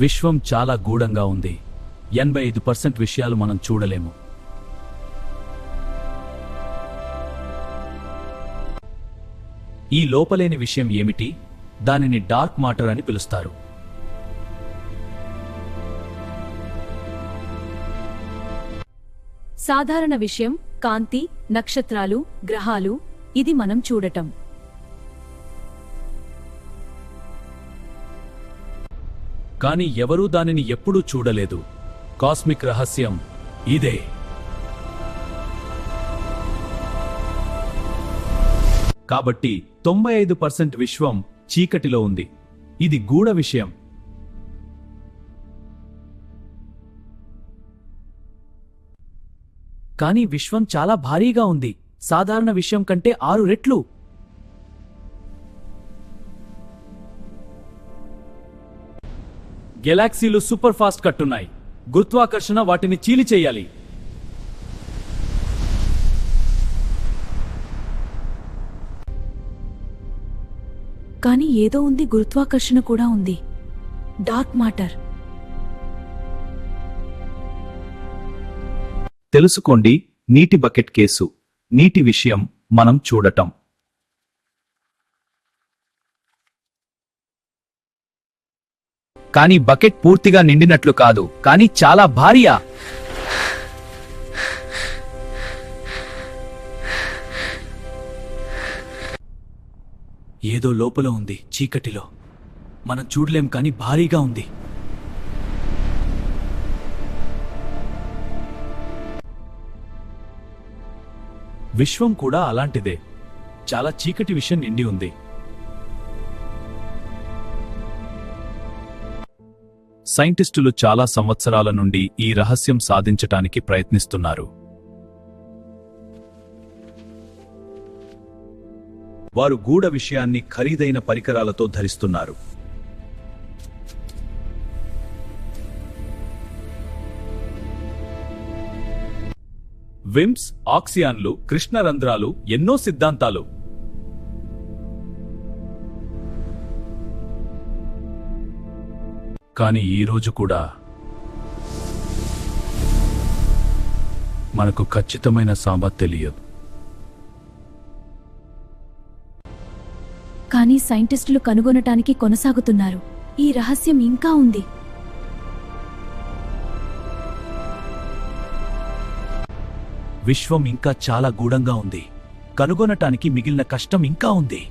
విశ్వం చాలా గూఢంగా ఉంది. 85% విషయాలు మనం చూడలేము. ఈ లోపలేని విషయం ఏమిటి? దానిని డార్క్ మాటర్ అని పిలుస్తారు. సాధారణ విషయం కాంతి, నక్షత్రాలు, గ్రహాలు, ఇది మనం చూడటం. కాని ఎవరూ దానిని ఎప్పుడూ చూడలేదు. కాస్మిక్ రహస్యం ఇదే. కాబట్టి 95% విశ్వం చీకటిలో ఉంది. ఇది గూఢ విషయం. కానీ విశ్వం చాలా భారీగా ఉంది. సాధారణ విషయం కంటే 6 రెట్లు. గెలాక్సీలు సూపర్ ఫాస్ట్ కట్టున్నాయి. గురుత్వాకర్షణ వాటిని చీలిచేయాలి. కాని ఏదో ఉంది, గురుత్వాకర్షణ కూడా ఉంది. Dark matter. తెలుసుకోండి, నీటి బకెట్ కేసు. నీటి విషయం మనం చూడటం. కానీ బకెట్ పూర్తిగా నిండినట్లు కాదు, కానీ చాలా భారీయా. ఏదో లోపల ఉంది, చీకటిలో. మనం చూడలేం, కానీ భారీగా ఉంది. విశ్వం కూడా అలాంటిదే. చాలా చీకటి విషయం నిండి ఉంది. సైంటిస్టులు చాలా సంవత్సరాల నుండి ఈ రహస్యం సాధించటానికి ప్రయత్నిస్తున్నారు. వారు గూఢ విషయాన్ని ఖరీదైన పరికరాలతో ధరిస్తున్నారు. విమ్స్, ఆక్సియాన్లు, కృష్ణరంధ్రాలు, ఎన్నో సిద్ధాంతాలు. కానీ ఈరోజు కూడా మనకు ఖచ్చితమైన సాంబార్ తెలియదు. కానీ సైంటిస్టులు కనుగొనటానికి కొనసాగుతున్నారు. ఈ రహస్యం ఇంకా ఉంది. విశ్వం ఇంకా చాలా గూఢంగా ఉంది. కనుగొనటానికి మిగిలిన కష్టం ఇంకా ఉంది.